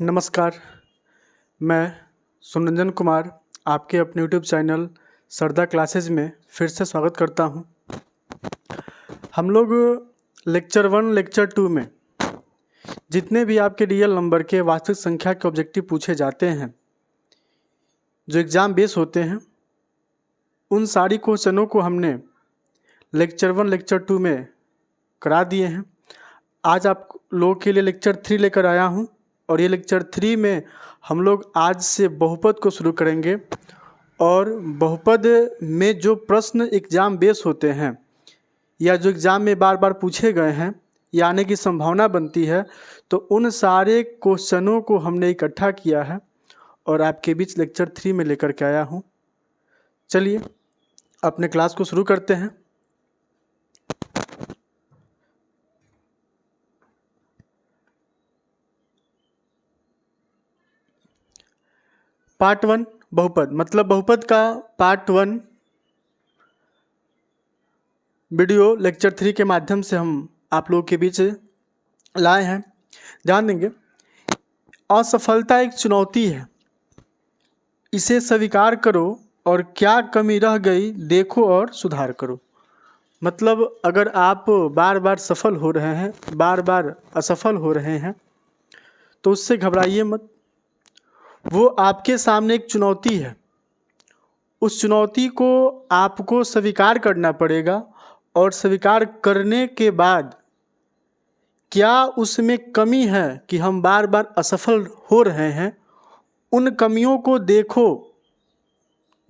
नमस्कार, मैं सुनंजन कुमार आपके अपने यूट्यूब चैनल सरदा क्लासेस में फिर से स्वागत करता हूं। हम लोग लेक्चर 1, लेक्चर 2 में जितने भी आपके रियल नंबर के वास्तविक संख्या के ऑब्जेक्टिव पूछे जाते हैं, जो एग्ज़ाम बेस होते हैं, उन सारी क्वेश्चनों को हमने लेक्चर 1, लेक्चर 2 में करा दिए हैं। आज आप लोगों के लिए लेक्चर 3 लेकर आया हूं और ये लेक्चर 3 में हम लोग आज से बहुपद को शुरू करेंगे। और बहुपद में जो प्रश्न एग्ज़ाम बेस होते हैं या जो एग्ज़ाम में बार बार पूछे गए हैं या आने की संभावना बनती है, तो उन सारे क्वेश्चनों को हमने इकट्ठा किया है और आपके बीच लेक्चर 3 में लेकर के आया हूँ। चलिए अपने क्लास को शुरू करते हैं। पार्ट 1 बहुपद, मतलब बहुपद का पार्ट 1 वीडियो लेक्चर 3 के माध्यम से हम आप लोगों के बीच लाए हैं। ध्यान देंगे, असफलता एक चुनौती है, इसे स्वीकार करो और क्या कमी रह गई देखो और सुधार करो। मतलब अगर आप बार बार सफल हो रहे हैं, बार बार असफल हो रहे हैं, तो उससे घबराइए मत। वो आपके सामने एक चुनौती है, उस चुनौती को आपको स्वीकार करना पड़ेगा और स्वीकार करने के बाद क्या उसमें कमी है कि हम बार बार असफल हो रहे हैं, उन कमियों को देखो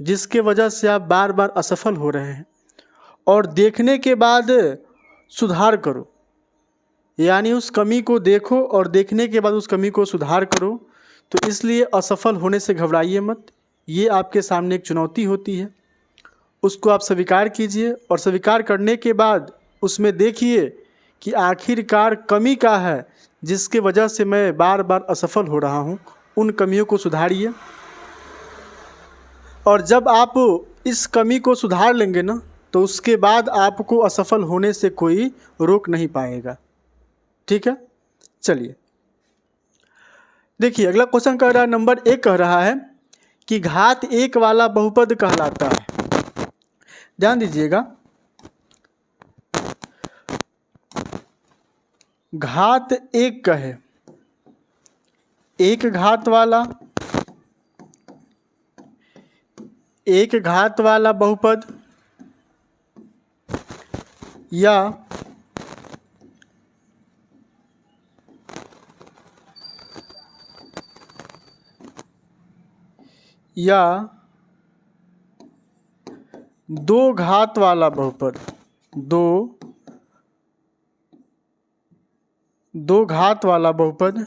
जिसके वजह से आप बार बार असफल हो रहे हैं और देखने के बाद सुधार करो। यानी उस कमी को देखो और देखने के बाद उस कमी को सुधार करो। तो इसलिए असफल होने से घबराइए मत, ये आपके सामने एक चुनौती होती है, उसको आप स्वीकार कीजिए और स्वीकार करने के बाद उसमें देखिए कि आखिरकार कमी क्या है जिसके वजह से मैं बार बार असफल हो रहा हूँ। उन कमियों को सुधारिए और जब आप इस कमी को सुधार लेंगे ना, तो उसके बाद आपको असफल होने से कोई रोक नहीं पाएगा। ठीक है, चलिए देखिए अगला क्वेश्चन कह रहा है, नंबर 1 कह रहा है कि घात 1 वाला बहुपद कहलाता है। ध्यान दीजिएगा, घात 1 कहे, एक घात वाला बहुपद या दो घात वाला बहुपद, दो घात वाला बहुपद,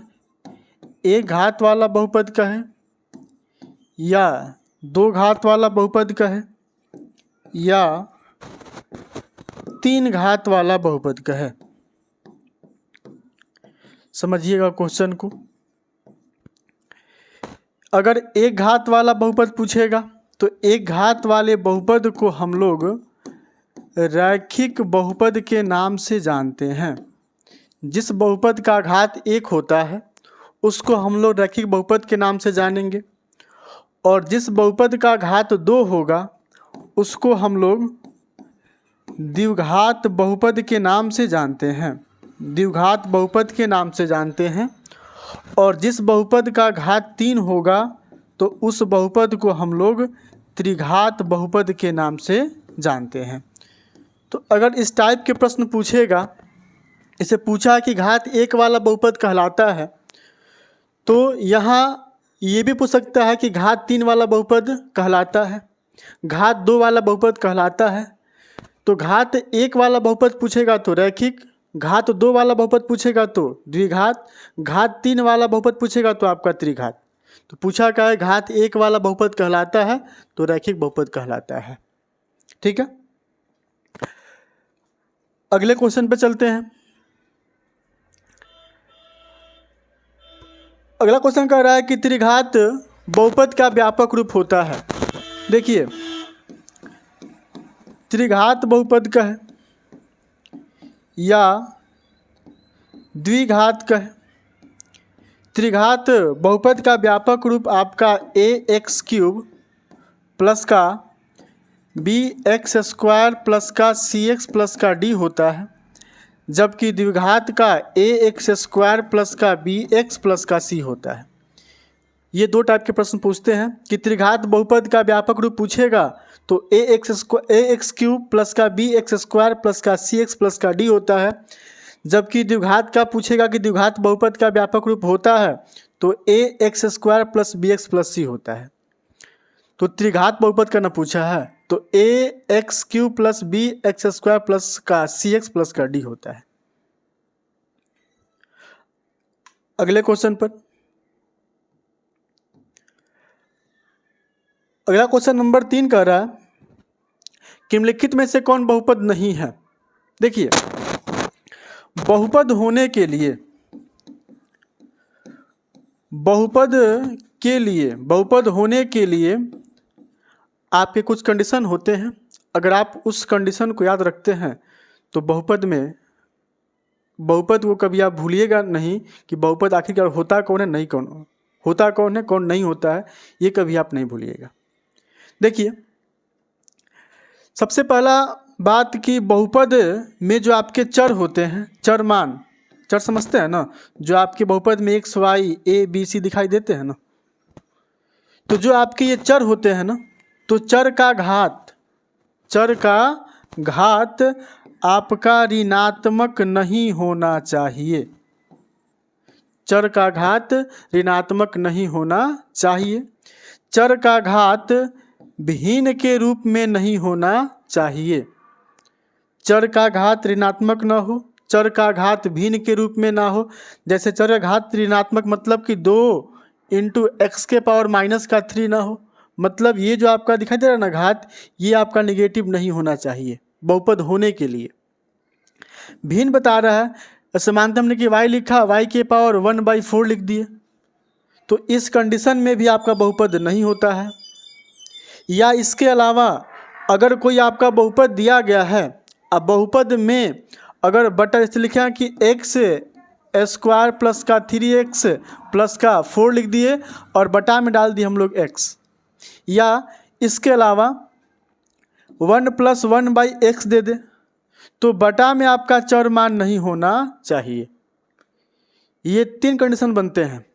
एक घात वाला बहुपद कहे या दो घात वाला बहुपद कहे या 3 घात वाला बहुपद कहे। समझिएगा क्वेश्चन को। अगर एक घात वाला बहुपद पूछेगा तो एक घात वाले बहुपद को हम लोग रैखिक बहुपद के नाम से जानते हैं। जिस बहुपद का घात 1 होता है उसको हम लोग रैखिक बहुपद के नाम से जानेंगे और जिस बहुपद का घात 2 होगा उसको हम लोग द्विघात बहुपद के नाम से जानते हैं, द्विघात बहुपद के नाम से जानते हैं। और जिस बहुपद का घात 3 होगा तो उस बहुपद को हम लोग त्रिघात बहुपद के नाम से जानते हैं। तो अगर इस टाइप के प्रश्न पूछेगा, इसे पूछा कि घात 1 वाला बहुपद कहलाता है, तो यहाँ ये भी पूछ सकता है कि घात 3 वाला बहुपद कहलाता है, घात 2 वाला बहुपद कहलाता है। तो घात 1 वाला बहुपद पूछेगा तो रैखिक, घात 2 वाला बहुपद पूछेगा तो द्विघात, घात 3 वाला बहुपद पूछेगा तो आपका त्रिघात। तो पूछा क्या है, घात 1 वाला बहुपद कहलाता है तो रैखिक बहुपद कहलाता है। ठीक है, अगले क्वेश्चन पे चलते हैं। अगला क्वेश्चन कह रहा है कि त्रिघात बहुपद का व्यापक रूप होता है। देखिए त्रिघात बहुपद कहे या द्विघात कहे, त्रिघात बहुपद का व्यापक रूप आपका ax³ प्लस का bx² प्लस का cx प्लस का d होता है, जबकि द्विघात का ax² प्लस का bx प्लस का c होता है। ये दो टाइप के प्रश्न पूछते हैं कि त्रिघात बहुपद का व्यापक रूप पूछेगा तो ax³ प्लस का bx² प्लस का cx प्लस का d होता है, जबकि द्विघात का पूछेगा कि द्विघात बहुपद का व्यापक रूप होता है तो ax² plus bx plus c होता है। तो त्रिघात बहुपद का न पूछा है तो ax³ प्लस bx² प्लस का cx प्लस का d होता है। अगले क्वेश्चन पर, अगला क्वेश्चन नंबर 3 कह रहा है कि निम्नलिखित में से कौन बहुपद नहीं है। देखिए, बहुपद होने के लिए बहुपद होने के लिए आपके कुछ कंडीशन होते हैं। अगर आप उस कंडीशन को याद रखते हैं तो बहुपद को कभी आप भूलिएगा नहीं कि बहुपद आखिरकार होता कौन है, नहीं कौन होता, कौन है, कौन नहीं होता है, ये कभी आप नहीं भूलिएगा। देखिए, सबसे पहला बात कि बहुपद में जो आपके चर होते हैं, चर मान, चर समझते हैं ना, जो आपके बहुपद में x, y, a, b, c दिखाई देते हैं ना, तो जो आपके ये चर होते हैं ना, तो चर का घात आपका ऋणात्मक नहीं होना चाहिए। चर का घात ऋणात्मक नहीं होना चाहिए। चर का घात भिन्न के रूप में नहीं होना चाहिए। चर का घात ऋणात्मक न हो, चर का घात भिन्न के रूप में ना हो। जैसे चर का घात ऋणात्मक मतलब कि 2 × x⁻³ ना हो, मतलब ये जो आपका दिखाई दे रहा है ना घात, ये आपका निगेटिव नहीं होना चाहिए बहुपद होने के लिए। भिन्न बता रहा है, समानता हमने कि y लिखा, y⁴ लिख दिए, तो इस कंडीशन में भी आपका बहुपद नहीं होता है। या इसके अलावा अगर कोई आपका बहुपद दिया गया है, अब बहुपद में अगर बटा जैसे लिखा कि x² प्लस का 3x प्लस का 4 लिख दिए और बटा में डाल दिए हम लोग x, या इसके अलावा 1 + 1/x दे दे, तो बटा में आपका चर मान नहीं होना चाहिए। ये 3 कंडीशन बनते हैं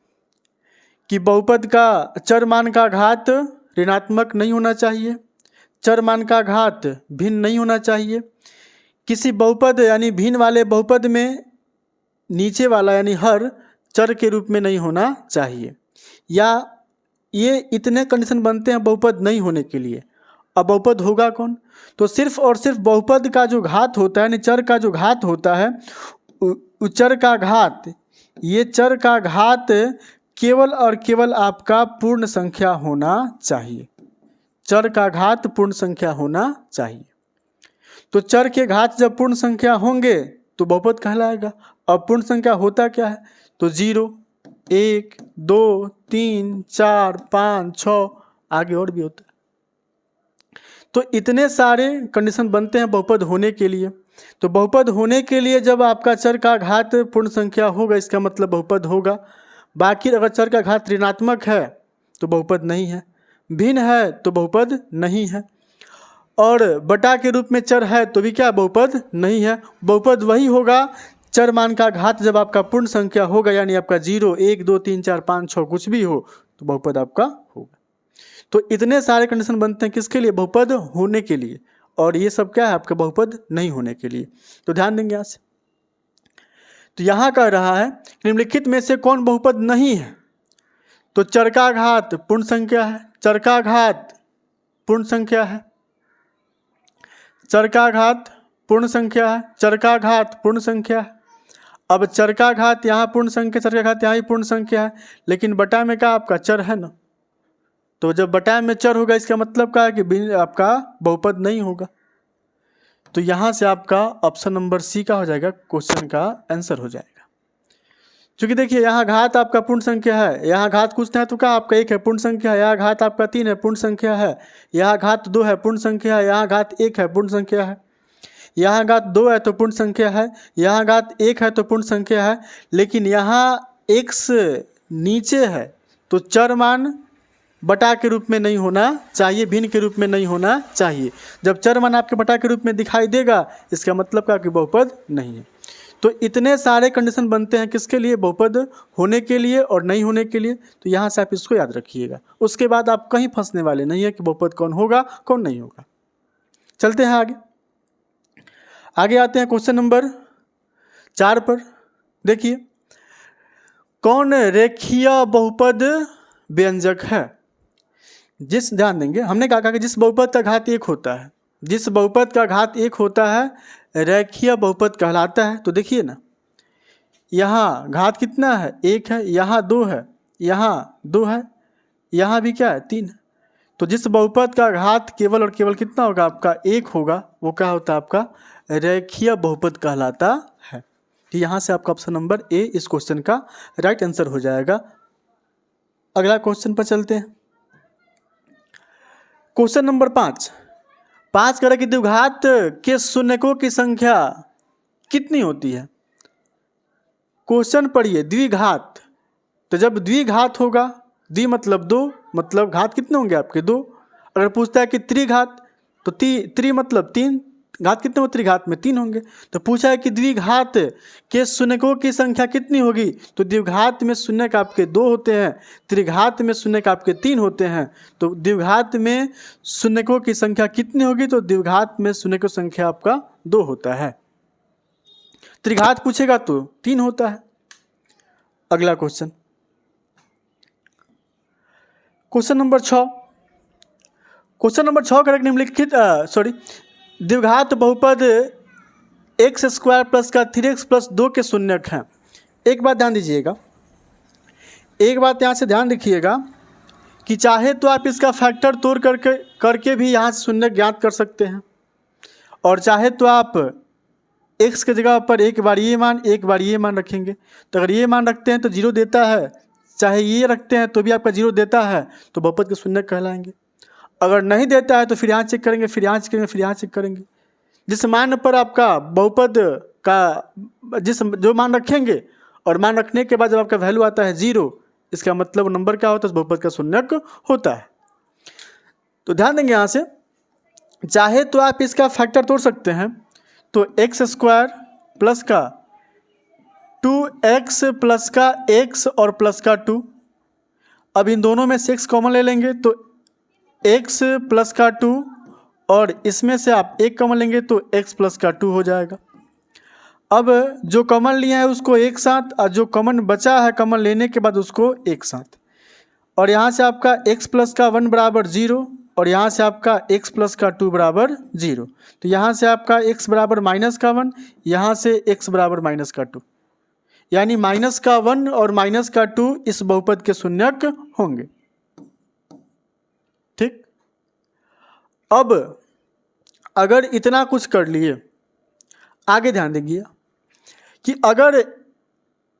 कि बहुपद का चर मान का घात ऋणात्मक नहीं होना चाहिए, चर मान का घात भिन्न नहीं होना चाहिए, किसी बहुपद यानी भिन्न वाले बहुपद में नीचे वाला यानी हर चर के रूप में नहीं होना चाहिए। या ये इतने कंडीशन बनते हैं बहुपद नहीं होने के लिए। अब बहुपद होगा कौन, तो सिर्फ और सिर्फ बहुपद का जो घात होता है यानी चर का जो घात होता है, चर का घात, ये चर का घात केवल और केवल आपका पूर्ण संख्या होना चाहिए। चर का घात पूर्ण संख्या होना चाहिए। तो चर के घात जब पूर्ण संख्या होंगे तो बहुपद कहलाएगा। अब पूर्ण संख्या होता क्या है, तो 0, 1, 2, 3, 4, 5, 6 आगे और भी होता है। तो इतने सारे कंडीशन बनते हैं बहुपद होने के लिए। तो बहुपद होने के लिए जब आपका चर का घात पूर्ण संख्या होगा, इसका मतलब बहुपद होगा। बाकी अगर चर का घात ऋणात्मक है तो बहुपद नहीं है, भिन्न है तो बहुपद नहीं है, और बटा के रूप में चर है तो भी क्या बहुपद नहीं है। बहुपद वही होगा चर मान का घात जब आपका पूर्ण संख्या होगा, यानी आपका 0, 1, 2, 3, 4, 5, 6 कुछ भी हो तो बहुपद आपका होगा। तो इतने सारे कंडीशन बनते हैं किसके लिए, बहुपद होने के लिए, और ये सब क्या है आपका बहुपद नहीं होने के लिए। तो ध्यान देंगे यहाँ से। तो यहाँ कह रहा है निम्नलिखित में से कौन बहुपद नहीं है, तो चर का घात पूर्ण संख्या है, चर का घात पूर्ण संख्या है, चर का घात पूर्ण संख्या है, चर का घात पूर्ण संख्या है। अब चर का घात यहाँ पूर्ण संख्या, चर का घात यहाँ ही पूर्ण संख्या है, लेकिन बटा में क्या आपका चर है ना, तो जब बटा में चर होगा इसका मतलब क्या है कि आपका बहुपद नहीं होगा। तो यहाँ से आपका ऑप्शन नंबर सी का हो जाएगा, क्वेश्चन का आंसर हो जाएगा। क्योंकि देखिए यहाँ घात आपका पूर्ण संख्या है, यहाँ घात कुछ है तो क्या आपका 1 है पूर्ण संख्या है, यहाँ घात आपका 3 है पूर्ण संख्या है, यहाँ घात 2 है पूर्ण संख्या है, यहाँ घात 1 है पूर्ण संख्या है, यहाँ घात 2 है तो पूर्ण संख्या है, यहाँ घात 1 है तो पूर्ण संख्या है। लेकिन यहाँ x नीचे है तो चर मान बटा के रूप में नहीं होना चाहिए, भिन्न के रूप में नहीं होना चाहिए। जब चर मान आपके बटा के रूप में दिखाई देगा इसका मतलब क्या कि बहुपद नहीं है। तो इतने सारे कंडीशन बनते हैं किसके लिए, बहुपद होने के लिए और नहीं होने के लिए। तो यहाँ से आप इसको याद रखिएगा, उसके बाद आप कहीं फंसने वाले नहीं है कि बहुपद कौन होगा कौन नहीं होगा। चलते हैं आगे आते हैं क्वेश्चन नंबर 4 पर। देखिए, कौन रेखीय बहुपद व्यंजक है। ध्यान देंगे, हमने कहा कि जिस बहुपद का घात 1 होता है, जिस बहुपद का घात 1 होता है रेखीय बहुपद कहलाता है। तो देखिए ना, यहाँ घात कितना है 1 है, यहाँ 2 है, यहाँ 2 है, यहाँ भी क्या है 3 है। तो जिस बहुपद का घात केवल और केवल कितना होगा आपका 1 होगा, वो क्या होता है आपका रेखीय बहुपद कहलाता है। तो यहाँ से आपका ऑप्शन नंबर ए इस क्वेश्चन का राइट आंसर हो जाएगा। अगला क्वेश्चन पर चलते हैं। क्वेश्चन नंबर 5 करें कि द्विघात के शून्यकों की संख्या कितनी होती है। क्वेश्चन पढ़िए, द्विघात, तो जब द्विघात होगा, द्वि मतलब 2, मतलब घात कितने होंगे आपके 2। अगर पूछता है कि त्रिघात, तो त्रि मतलब 3, घात कितने होंगे त्रिघात में 3 होंगे। तो पूछा है कि द्विघात के शून्यकों की संख्या कितनी होगी, तो द्विघात में शून्यक आपके 2 होते हैं, त्रिघात में शून्यक आपके 3 होते हैं। तो द्विघात में शून्यकों की संख्या कितनी होगी, तो द्विघात में शून्यकों की संख्या आपका 2 होता है। त्रिघात पूछेगा तो 3 होता है। अगला क्वेश्चन, क्वेश्चन नंबर 6 करेक्ट निम्नलिखित द्विघात बहुपद x² प्लस का 3x प्लस 2 के शून्यक हैं। एक बात ध्यान दीजिएगा, एक बात यहाँ से ध्यान रखिएगा कि चाहे तो आप इसका फैक्टर तोड़ करके भी यहाँ से शून्यक ज्ञात कर सकते हैं, और चाहे तो आप x के जगह पर एक बार ये मान रखेंगे। तो अगर ये मान रखते हैं तो 0 देता है, चाहे ये रखते हैं तो भी आपका 0 देता है, तो बहुपद के शून्यक कहलाएंगे। अगर नहीं देता है तो फिर यहाँ चेक करेंगे, फिर यहाँ चेक करेंगे, फिर यहाँ चेक करेंगे। जिस मान पर आपका बहुपद का जो मान रखेंगे और मान रखने के बाद जब आपका वैल्यू आता है 0, इसका मतलब नंबर क्या होता है, बहुपद का शून्यक होता है। तो ध्यान देंगे, यहाँ से चाहे तो आप इसका फैक्टर तोड़ सकते हैं, तो x² प्लस का 2x प्लस का x और प्लस का 2। अब इन दोनों में से x कॉमन ले लेंगे तो x प्लस का 2, और इसमें से आप 1 कॉमन लेंगे तो x प्लस का 2 हो जाएगा। अब जो कॉमन लिया है उसको एक साथ, और जो कॉमन बचा है कॉमन लेने के बाद उसको एक साथ। और यहाँ से आपका x प्लस का 1 बराबर 0, और यहाँ से आपका x प्लस का 2 बराबर 0। तो यहाँ से आपका x बराबर -1, यहाँ से x बराबर -2, यानी -1 और -2 इस बहुपद के शून्यक होंगे। ठीक, अब अगर इतना कुछ कर लिए, आगे ध्यान देंगे कि अगर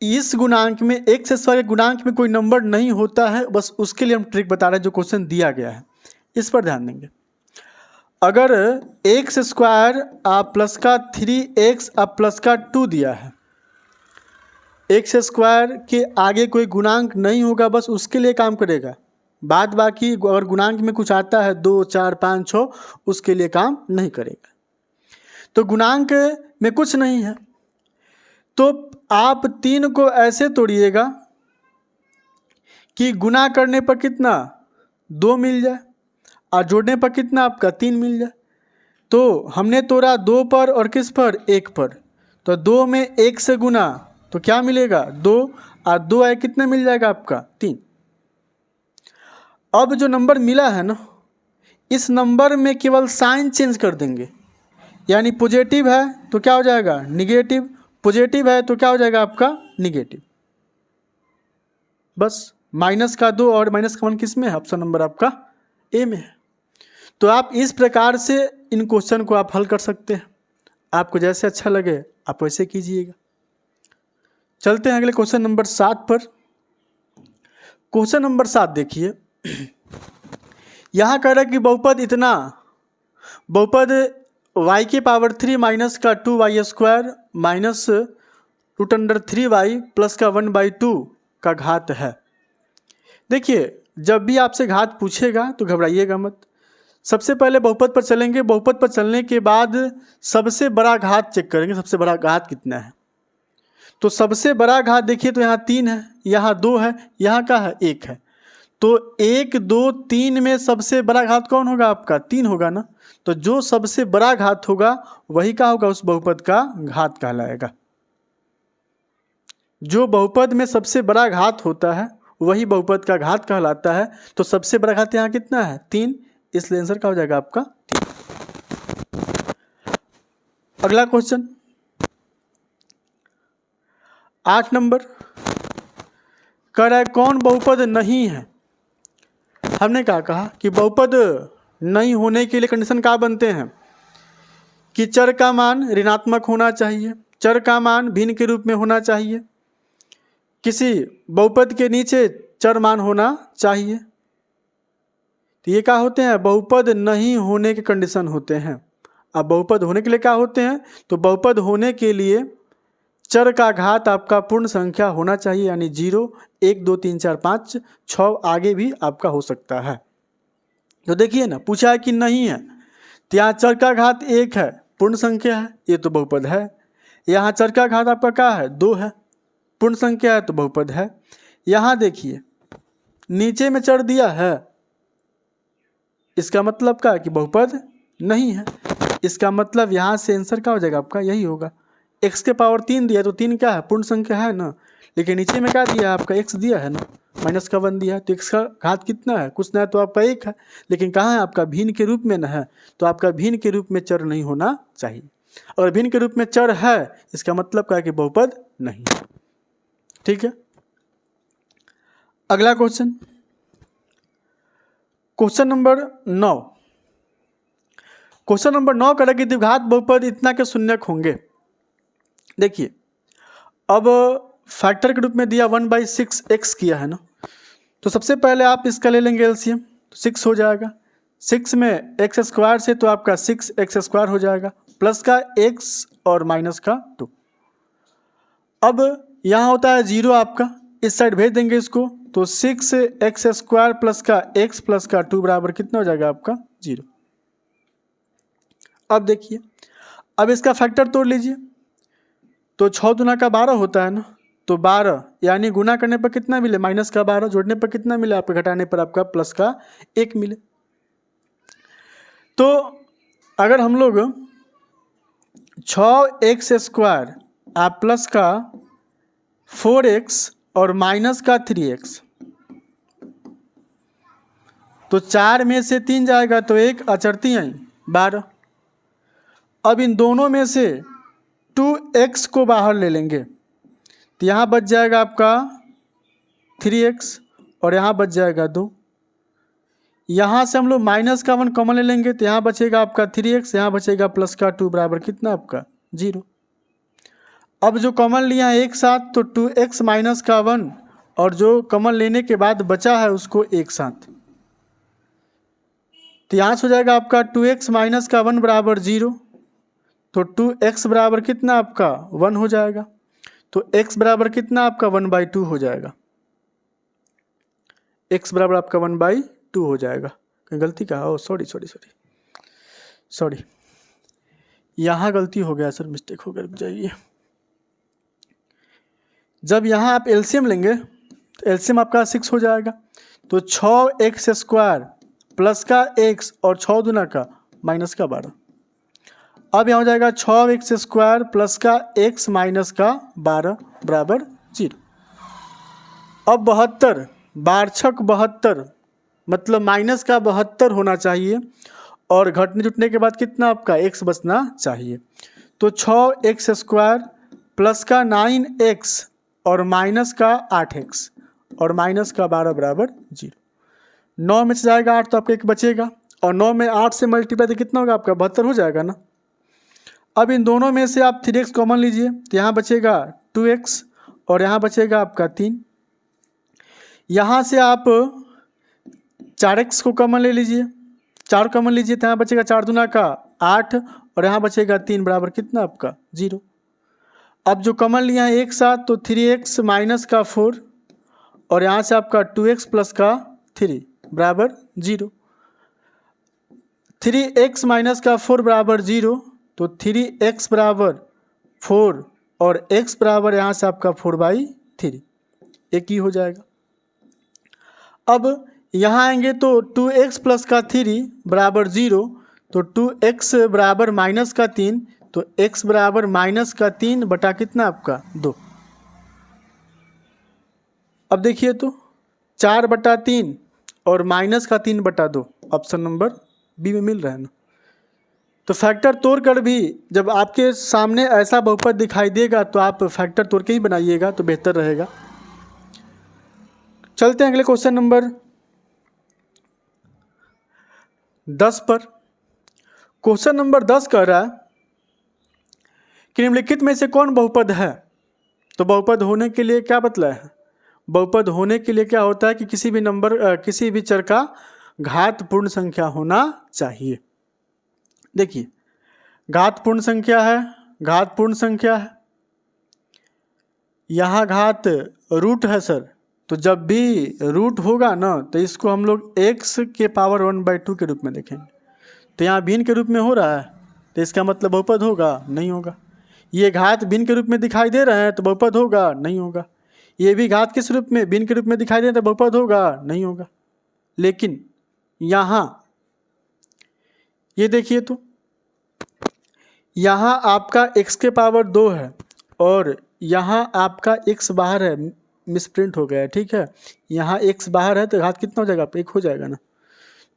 इस गुणांक में x² के गुणांक में कोई नंबर नहीं होता है, बस उसके लिए हम ट्रिक बता रहे हैं जो क्वेश्चन दिया गया है, इस पर ध्यान देंगे। अगर x² आप प्लस का 3x आप प्लस का 2 दिया है, x² के आगे कोई गुणांक नहीं होगा, बस उसके लिए काम करेगा। बाद बाकी अगर गुणांक में कुछ आता है 2, 4, 5, 6, उसके लिए काम नहीं करेगा। तो गुणांक में कुछ नहीं है, तो आप 3 को ऐसे तोड़िएगा कि गुना करने पर कितना 2 मिल जाए, और जोड़ने पर कितना आपका 3 मिल जाए। तो हमने तोड़ा 2 पर और किस पर 1 पर, तो 2 में 1 से गुना तो क्या मिलेगा 2, और 2 आए कितना मिल जाएगा आपका 3। अब जो नंबर मिला है ना, इस नंबर में केवल साइन चेंज कर देंगे, यानी पॉजिटिव है तो क्या हो जाएगा निगेटिव, पॉजिटिव है तो क्या हो जाएगा आपका निगेटिव। बस -2 और -1 किस में है, ऑप्शन नंबर आपका ए में है। तो आप इस प्रकार से इन क्वेश्चन को आप हल कर सकते हैं, आपको जैसे अच्छा लगे आप वैसे कीजिएगा। चलते हैं अगले क्वेश्चन नंबर 7 पर। क्वेश्चन नंबर 7 देखिए, यहाँ कह रहा है कि बहुपद y की पावर 3 माइनस का 2y² माइनस √3y प्लस का 1/2 का घात है। देखिए, जब भी आपसे घात पूछेगा तो घबराइएगा मत। सबसे पहले बहुपद पर चलेंगे, बहुपद पर चलने के बाद सबसे बड़ा घात चेक करेंगे, सबसे बड़ा घात कितना है। तो सबसे बड़ा घात देखिए तो यहाँ 3 है, यहाँ 2 है, यहाँ क्या है 1 है। तो 1 2 3 में सबसे बड़ा घात कौन होगा आपका? 3 होगा ना। तो जो सबसे बड़ा घात होगा वही क्या होगा? उस बहुपद का घात कहलाएगा। जो बहुपद में सबसे बड़ा घात होता है वही बहुपद का घात कहलाता है। तो सबसे बड़ा घात यहाँ कितना है? 3, इसलिए आंसर क्या हो जाएगा आपका 3। अगला क्वेश्चन 8 नंबर कह रहा है कौन बहुपद नहीं है। हमने क्या कहा कि बहुपद नहीं होने के लिए कंडीशन क्या बनते हैं कि चर का मान ऋणात्मक होना चाहिए, चर का मान भिन्न के रूप में होना चाहिए, किसी बहुपद के नीचे चर मान होना चाहिए। तो ये क्या होते हैं? बहुपद नहीं होने के कंडीशन होते हैं। अब बहुपद होने के लिए क्या होते हैं? तो बहुपद होने के लिए चर का घात आपका पूर्ण संख्या होना चाहिए, यानी 0 1 2 3 4 5 6 आगे भी आपका हो सकता है। तो देखिए ना, पूछा है कि नहीं है, तो यहाँ चर का घात 1 है, पूर्ण संख्या है, ये तो बहुपद है। यहाँ चर का घात आपका क्या है? 2 है, पूर्ण संख्या है, तो बहुपद है। यहाँ देखिए नीचे में चर दिया है, इसका मतलब क्या है कि बहुपद नहीं है। इसका मतलब यहाँ से आंसर क्या हो जाएगा आपका? यही होगा। x के पावर 3 दिया तो 3 क्या है? पूर्ण संख्या है ना। लेकिन नीचे में क्या दिया है आपका? x दिया है ना, माइनस का 1 दिया है, तो x का घात कितना है? कुछ ना है तो आपका 1 है। लेकिन कहाँ है आपका? भिन्न के रूप में ना है, तो आपका भिन्न के रूप में चर नहीं होना चाहिए। अगर भिन्न के रूप में चर है इसका मतलब क्या है कि बहुपद नहीं है। ठीक है। अगला question, question number 9। Question number 9 कह रहा है कि द्विघात बहुपद इतना के शून्यक होंगे। देखिए, अब फैक्टर के रूप में दिया 1/6x किया है ना, तो सबसे पहले आप इसका ले लेंगे एलसीएम, तो 6 हो जाएगा। 6 में x स्क्वायर से तो आपका 6x स्क्वायर हो जाएगा, प्लस का x और माइनस का 2। अब यहाँ होता है 0 आपका, इस साइड भेज देंगे इसको, तो 6x स्क्वायर प्लस का x प्लस का 2 बराबर कितना हो जाएगा आपका? 0। अब देखिए, अब इसका फैक्टर तोड़ लीजिए, तो 6 दूना का 12 होता है ना, तो 12 यानी गुना करने पर कितना मिले? माइनस का 12, जोड़ने पर कितना मिले? आपके घटाने पर आपका प्लस का 1 मिले। तो अगर हम लोग 6x स्क्वायर आप प्लस का 4x और माइनस का 3x, तो 4 में से 3 जाएगा तो 1 अचरती आई 12। अब इन दोनों में से 2x को बाहर ले लेंगे, तो यहाँ बच जाएगा आपका 3x और यहाँ बच जाएगा 2। यहाँ से हम लोग माइनस का 1 कॉमन ले लेंगे, तो यहाँ बचेगा आपका 3x, यहाँ बचेगा प्लस का 2 बराबर कितना आपका? 0। अब जो कॉमन लिया है एक साथ, तो 2x माइनस का 1 और जो कॉमन लेने के बाद बचा है उसको एक साथ, तो यहाँ से हो जाएगा आपका 2x माइनस का 1 बराबर 0। तो 2x बराबर कितना आपका? 1 हो जाएगा। तो x बराबर कितना आपका? 1/2 हो जाएगा। x बराबर आपका 1/2 हो जाएगा। कहीं गलती का? ओ सॉरी, यहाँ गलती हो गया सर, मिस्टेक हो गया, रुक जाइए। जब यहाँ आप एलसीएम लेंगे तो एलसीएम आपका 6 हो जाएगा, तो 6x स्क्वायर प्लस का x और 6 दूना का माइनस का 12। अब यहाँ हो जाएगा 6x स्क्वायर प्लस का x माइनस का 12 बराबर 0। अब 72 बारछक 72 मतलब माइनस का 72 होना चाहिए, और घटने जुटने के बाद कितना आपका? x बचना चाहिए। तो 6x स्क्वायर प्लस का 9x और माइनस का 8x और माइनस का 12 बराबर 0। 9 में से जाएगा 8 तो आपका 1 बचेगा, और 9 में 8 से मल्टीप्लाई तो कितना होगा आपका? 72 हो जाएगा ना। अब इन दोनों में से आप 3x कॉमन लीजिए, तो यहाँ बचेगा 2x और यहाँ बचेगा आपका 3। यहाँ से आप 4x को कॉमन ले लीजिए, 4 कॉमन लीजिए, तो यहाँ बचेगा 4 दूना का 8 और यहाँ बचेगा 3 बराबर कितना आपका? 0। अब जो कॉमन लिया है एक साथ, तो 3x माइनस का 4 और यहाँ से आपका 2x प्लस का 3 बराबर 0, 3x माइनस का 4 बराबर 0, तो 3x बराबर 4 और x बराबर यहाँ से आपका 4/3, एक ही हो जाएगा। अब यहाँ आएंगे तो 2x प्लस का 3 बराबर 0, तो 2x बराबर माइनस का 3, तो x बराबर माइनस का 3 बटा कितना आपका 2। अब देखिए तो 4/3 और माइनस का 3/2 ऑप्शन नंबर बी में मिल रहा है ना। तो फैक्टर तोड़ कर भी जब आपके सामने ऐसा बहुपद दिखाई देगा तो आप फैक्टर तोड़ के ही बनाइएगा तो बेहतर रहेगा। चलते हैं अगले क्वेश्चन नंबर 10 पर। क्वेश्चन नंबर 10 कह रहा है कि निम्नलिखित में से कौन बहुपद है। तो बहुपद होने के लिए क्या बतलाया है, बहुपद होने के लिए क्या होता है कि किसी भी नंबर किसी भी चर का घात पूर्ण संख्या होना चाहिए। देखिए घात पूर्ण संख्या है, घात पूर्ण संख्या है, यहाँ घात रूट है सर, तो जब भी रूट होगा ना तो इसको हम लोग x के पावर 1/2 के रूप में देखेंगे। तो यहाँ भिन्न के रूप में हो रहा है तो इसका मतलब बहुपद होगा, नहीं होगा। ये घात भिन्न के रूप में दिखाई दे रहे हैं तो बहुपद होगा, नहीं होगा। ये भी घात किस रूप में, भिन्न के रूप में दिखाई दे रहे हैं तो बहुपद होगा, नहीं होगा। लेकिन यहाँ ये देखिए तो यहाँ आपका x के पावर 2 है और यहाँ आपका x बाहर है, मिसप्रिंट हो गया है, ठीक है। यहाँ x बाहर है तो घात कितना हो जाएगा, 1 हो जाएगा ना।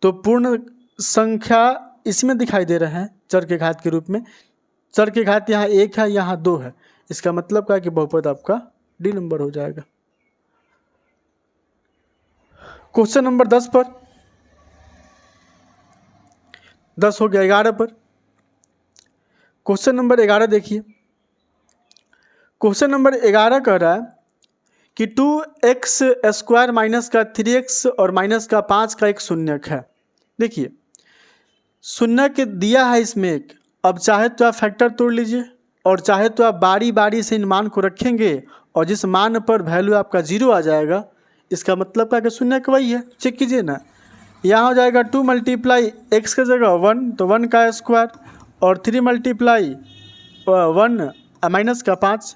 तो पूर्ण संख्या इसमें दिखाई दे रहे हैं चर के घात के रूप में। चर के घात यहाँ 1 है, यहाँ 2 है, इसका मतलब क्या है कि बहुपद आपका डी नंबर हो जाएगा। क्वेश्चन नंबर 10 पर, 10 हो गया। 11 पर, क्वेश्चन नंबर 11 देखिए। क्वेश्चन नंबर 11 कह रहा है कि 2x² माइनस का 3x और माइनस का 5 का एक शून्यक है। देखिए शून्यक दिया है इसमें एक, अब चाहे तो आप फैक्टर तोड़ लीजिए और चाहे तो आप बारी बारी से इन मान को रखेंगे और जिस मान पर वैल्यू आपका 0 आ जाएगा इसका मतलब क्या कि शून्यक वही है। चेक कीजिए ना, यहाँ हो जाएगा 2 मल्टीप्लाई x की जगह 1 तो 1 का स्क्वायर और 3 मल्टीप्लाई 1 माइनस का 5,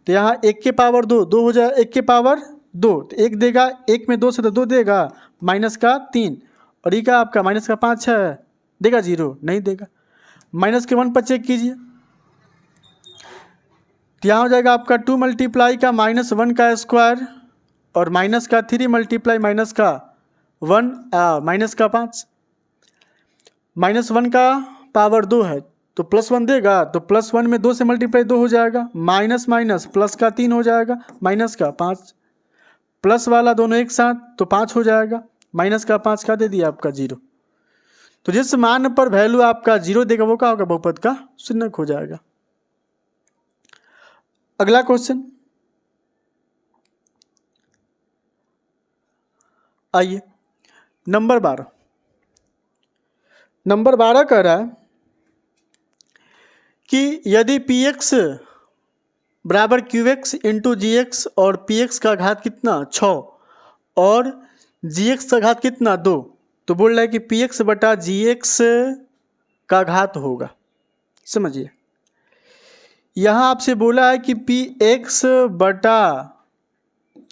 तो यहाँ 1 के पावर 2, 2 हो जाए 1 के पावर 2, तो 1 देगा, 1 में 2 से तो 2 देगा, माइनस का 3 और ये का आपका माइनस का 5 है, देगा 0, नहीं देगा। माइनस के 1 पर चेक कीजिए तो यहाँ हो जाएगा आपका 2 मल्टीप्लाई का -1 का स्क्वायर और माइनस का 3 मल्टीप्लाई माइनस का 1 माइनस का 5, -1 का पावर 2 है तो +1 देगा, तो +1 में 2 से मल्टीप्लाई 2 हो जाएगा, माइनस माइनस प्लस का 3 हो जाएगा, माइनस का 5, प्लस वाला दोनों एक साथ तो 5 हो जाएगा, माइनस का 5 का दे दिया आपका 0। तो जिस मान पर वैल्यू आपका 0 देगा वो क्या होगा, बहुपद का शून्यक हो जाएगा। अगला क्वेश्चन आइए नंबर 12। नंबर 12 कह रहा है कि यदि px बराबर qx इंटू gx और px का घात कितना 6 और gx का घात कितना 2, तो बोल रहा है कि px बटा gx का घात होगा। समझिए यहाँ आपसे बोला है कि px बटा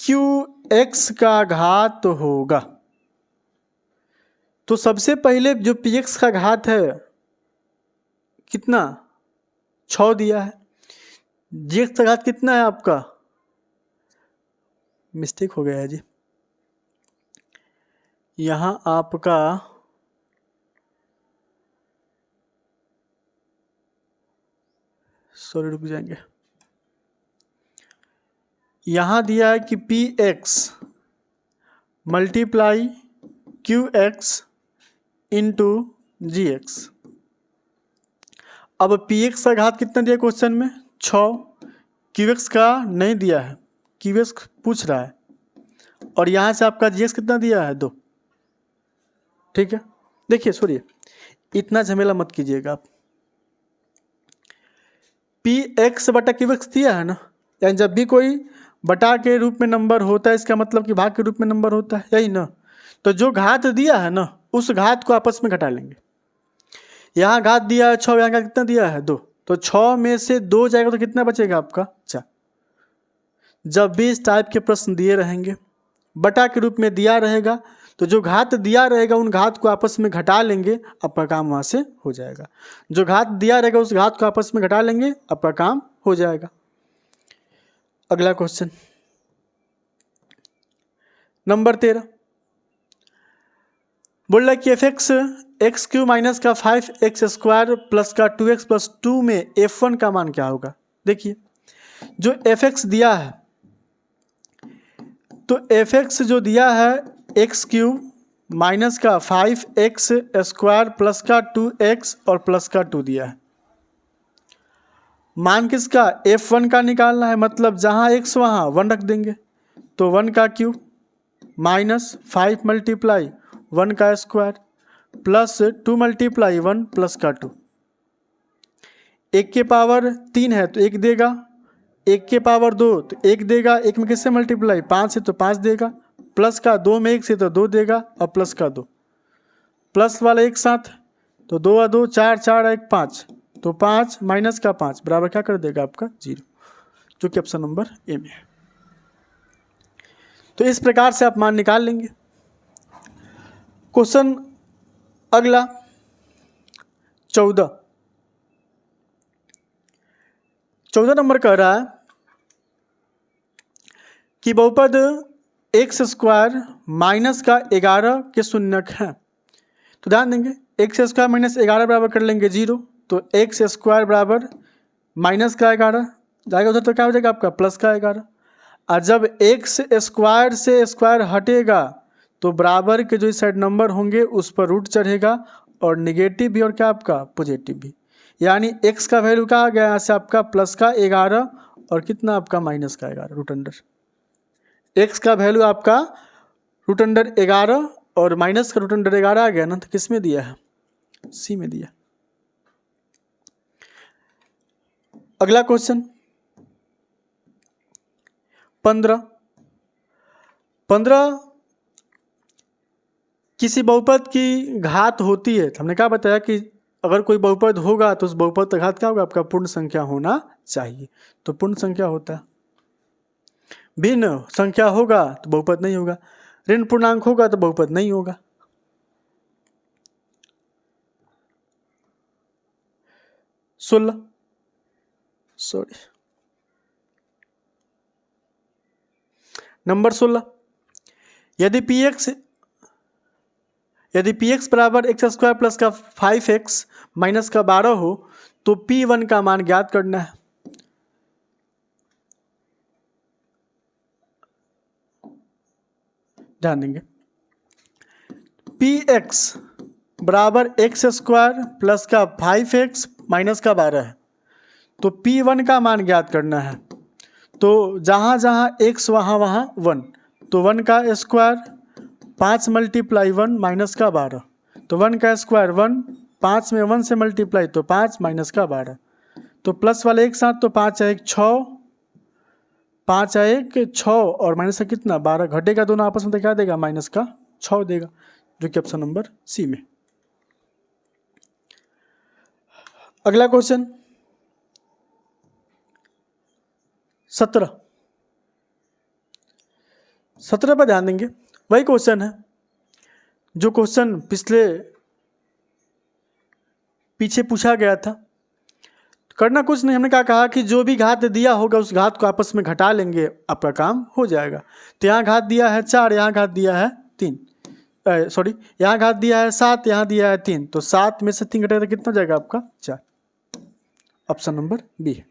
qx का घात होगा। तो सबसे पहले जो px का घात है कितना 6 दिया है, gx का घात कितना है आपका, मिस्टेक हो गया है जी, यहाँ आपका सॉरी रुक जाएंगे, यहाँ दिया है कि px multiply qx into gx। अब px का घात कितना दिया क्वेश्चन में 6, qx का नहीं दिया है, qx पूछ रहा है और यहाँ से आपका gx कितना दिया है 2। ठीक है, देखिए सुनिए इतना झमेला मत कीजिएगा आप, px बटा qx दिया है ना, यानी जब भी कोई बटा के रूप में नंबर होता है, इसका मतलब कि भाग के रूप में नंबर होता है, यही ना। तो जो घात दिया है ना उस घात को आपस में घटा लेंगे। यहाँ घात दिया है 6, यहाँ घात कितना दिया है 2, तो 6 में से 2 जाएगा तो कितना बचेगा आपका 4। जब भी इस टाइप के प्रश्न दिए रहेंगे बटा के रूप में दिया रहेगा तो जो घात दिया रहेगा उन घात को आपस में घटा लेंगे, आपका काम वहाँ से हो जाएगा। जो घात दिया रहेगा उस घात को आपस में घटा लेंगे, आपका काम हो जाएगा। अगला क्वेश्चन नंबर 13 बोल रहा है कि x³ माइनस का 5x² प्लस का 2x प्लस 2 में f1 का मान क्या होगा। देखिए जो fx दिया है तो fx जो दिया है x³ माइनस का 5x² प्लस का 2x और प्लस का 2 दिया है। मान किसका f1 का निकालना है, मतलब जहाँ x वहाँ 1 रख देंगे तो 1 का क्यूब माइनस 5 मल्टीप्लाई 1 का स्क्वायर प्लस 2 मल्टीप्लाई 1 प्लस का 2। 1 के पावर 3 है तो 1 देगा, 1 के पावर 2 तो 1 देगा, 1 में किससे मल्टीप्लाई 5 है तो 5 देगा, प्लस का 2 में 1 से तो 2 देगा और प्लस का 2, प्लस वाला एक साथ तो 2 और 2 4, 4 1 5 तो 5 माइनस का 5 बराबर क्या कर देगा आपका 0, जो कि ऑप्शन नंबर ए में है। तो इस प्रकार से आप मान निकाल लेंगे। क्वेश्चन अगला 14 नंबर कह रहा है कि बहुपद x² माइनस का 11 के शून्यक हैं। तो ध्यान देंगे x² माइनस 11 बराबर कर लेंगे 0, तो x² बराबर माइनस का 11 जाएगा उधर तो क्या हो जाएगा आपका प्लस का 11। और जब x² से स्क्वायर हटेगा तो बराबर के जो इस साइड नंबर होंगे उस पर रूट चढ़ेगा और निगेटिव भी और क्या आपका पॉजिटिव भी, यानी x का वैल्यू क्या आ गया यहाँ से आपका प्लस का 11 और कितना आपका माइनस का 11 रूट अंडर। x का वैल्यू आपका रूट अंडर 11 और माइनस का रूट अंडर 11 आ गया ना, तो किस में दिया है सी में दिया। अगला क्वेश्चन 15 किसी बहुपद की घात होती है। हमने क्या बताया कि अगर कोई बहुपद होगा तो उस बहुपद का घात क्या होगा आपका पूर्ण संख्या होना चाहिए, तो पूर्ण संख्या होता है। भिन्न संख्या होगा तो बहुपद नहीं होगा, ऋण पूर्णांक होगा तो बहुपद नहीं होगा। नंबर 16 यदि px बराबर x² प्लस का 5x माइनस का 12 हो तो p1 का मान ज्ञात करना है। ध्यान देंगे px बराबर x² प्लस का 5x माइनस का 12 है, तो p1 का मान ज्ञात करना है। तो जहाँ जहाँ x वहाँ 1, तो 1 का स्क्वायर 5 मल्टीप्लाई 1 माइनस का 12, तो 1 का स्क्वायर 1, 5 में 1 से मल्टीप्लाई तो 5 माइनस का 12, तो प्लस वाले एक साथ तो 5 है 1 6, 5 है 1 6 और माइनस का कितना 12 घटेगा, दोनों आपस में तो क्या देगा माइनस का 6 देगा, जो कि ऑप्शन नंबर सी में। अगला क्वेश्चन 17 पर ध्यान देंगे। वही क्वेश्चन है जो क्वेश्चन पीछे पूछा गया था। करना कुछ नहीं, हमने क्या कहा कि जो भी घात दिया होगा उस घात को आपस में घटा लेंगे, आपका काम हो जाएगा। तो यहाँ घात दिया है 4, यहाँ घात दिया है 3, यहाँ घात दिया है 7, यहाँ दिया है 3, तो 7 में से 3 घटेगा तो कितना जाएगा आपका 4, ऑप्शन नंबर बी है।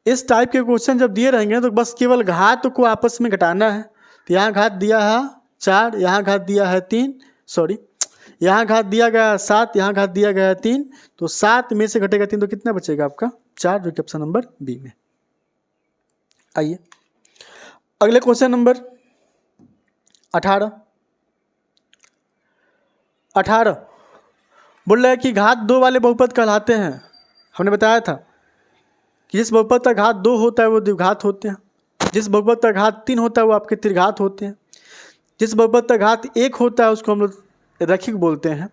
इस टाइप के क्वेश्चन जब दिए रहेंगे तो बस केवल घात को आपस में घटाना है। तो यहाँ घात दिया है 4, यहाँ घात दिया है 3, यहाँ घात दिया गया है 7, यहाँ घात दिया गया है 3, तो 7 में से घटेगा 3 तो कितना बचेगा आपका 4, जो कि ऑप्शन नंबर बी में। आइए अगले क्वेश्चन नंबर 18 बोल रहा है कि घात 2 वाले बहुपद कहलाते हैं। हमने बताया था कि जिस बहुपद का घात 2 होता है वो द्विघात होते हैं। जिस बहुपद का घात 3 होता है वो आपके त्रिघात होते हैं। जिस बहुपद का घात 1 होता है उसको हम लोग रैखिक बोलते हैं।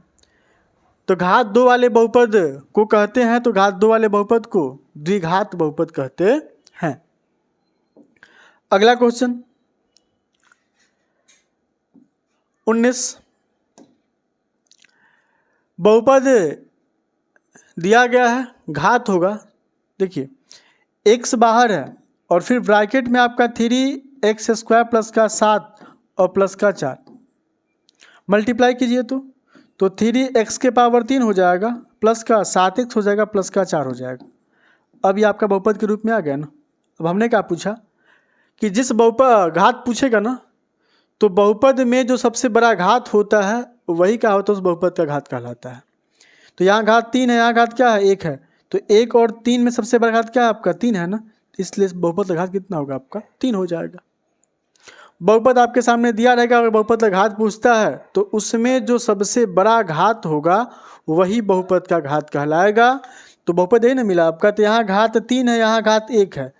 तो घात 2 वाले बहुपद को कहते हैं, तो घात 2 वाले बहुपद को द्विघात बहुपद कहते हैं। अगला क्वेश्चन 19, बहुपद दिया गया है, घात होगा। देखिए x बाहर है और फिर ब्रैकेट में आपका 3x² प्लस का 7 और प्लस का 4 मल्टीप्लाई कीजिए तो 3x के पावर 3 हो जाएगा, प्लस का 7x हो जाएगा, प्लस का 4 हो जाएगा। अब ये आपका बहुपद के रूप में आ गया ना। अब हमने क्या पूछा कि जिस बहुपद घात पूछेगा ना, तो बहुपद में जो सबसे बड़ा घात होता है वही क्या होता है, उस बहुपद का घात कहलाता है। तो यहाँ घात 3 है, यहाँ घात क्या है, 1 है। तो 1 और 3 में सबसे बड़ा घात क्या है आपका, 3 है ना, इसलिए बहुपद का घात कितना होगा आपका, 3 हो जाएगा। बहुपद आपके सामने दिया रहेगा, अगर बहुपद का घात पूछता है तो उसमें जो सबसे बड़ा घात होगा वही बहुपद का घात कहलाएगा। तो बहुपद यही ना मिला आपका, तो यहाँ घात 3 है, यहाँ घात 1 है,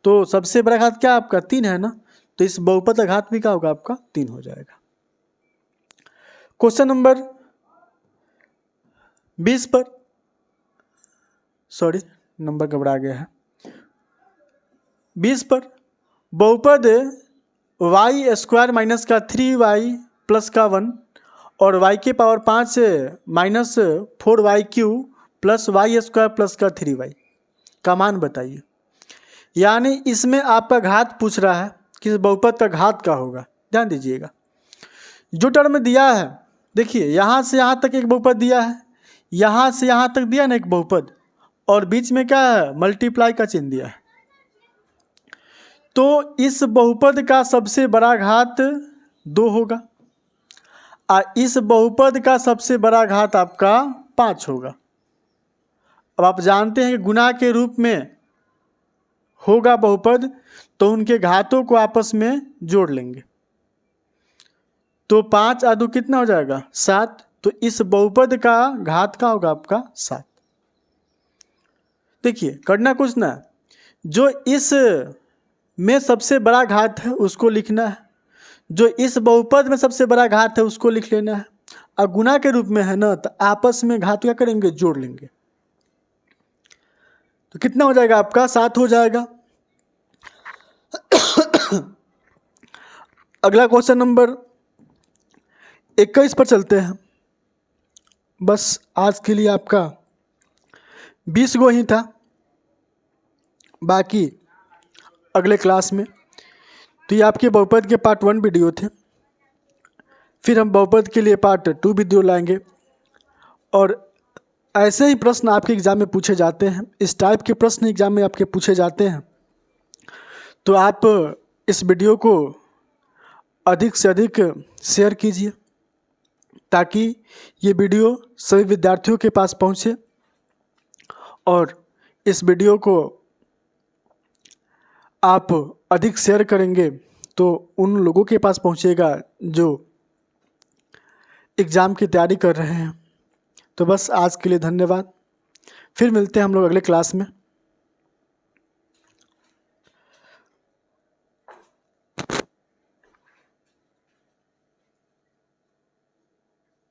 तो सबसे बड़ा घात क्या आपका 3 है ना, तो इस बहुपद का घात भी क्या होगा आपका 3 हो जाएगा। क्वेश्चन नंबर 20 पर, सॉरी नंबर घबरा गया है, 20 पर बहुपद y² माइनस का 3y प्लस का 1 और y के power 5 minus 4y³ plus y² plus का 3y का मान बताइए। यानी इसमें आपका घात पूछ रहा है कि बहुपद का घात क्या होगा। ध्यान दीजिएगा, जो टर्म दिया है, देखिए यहाँ से यहाँ तक एक बहुपद दिया है, यहाँ से यहाँ तक दिया ना एक बहुपद, और बीच में क्या है, मल्टीप्लाई का चिन्ह दिया है। तो इस बहुपद का सबसे बड़ा घात 2 होगा और इस बहुपद का सबसे बड़ा घात आपका 5 होगा। अब आप जानते हैं कि गुणा के रूप में होगा बहुपद, तो उनके घातों को आपस में जोड़ लेंगे, तो 5 और 2 कितना हो जाएगा 7। तो इस बहुपद का घात का होगा आपका 7। देखिए करना कुछ ना, जो इस में सबसे बड़ा घात है उसको लिखना है, जो इस बहुपद में सबसे बड़ा घात है उसको लिख लेना है, और गुणा के रूप में है ना, तो आपस में घात क्या करेंगे, जोड़ लेंगे। तो कितना हो जाएगा आपका 7 हो जाएगा। अगला क्वेश्चन नंबर 21 पर चलते हैं। बस आज के लिए आपका 20 गो ही था, बाकी अगले क्लास में। तो ये आपके बहुपद के पार्ट 1 वीडियो थे, फिर हम बहुपद के लिए पार्ट 2 वीडियो लाएंगे। और ऐसे ही प्रश्न आपके एग्ज़ाम में पूछे जाते हैं, इस टाइप के प्रश्न एग्ज़ाम में आपके पूछे जाते हैं। तो आप इस वीडियो को अधिक से अधिक शेयर कीजिए ताकि ये वीडियो सभी विद्यार्थियों के पास पहुँचे, और इस वीडियो को आप अधिक शेयर करेंगे तो उन लोगों के पास पहुँचेगा जो एग्ज़ाम की तैयारी कर रहे हैं। तो बस आज के लिए धन्यवाद, फिर मिलते हैं हम लोग अगले क्लास में।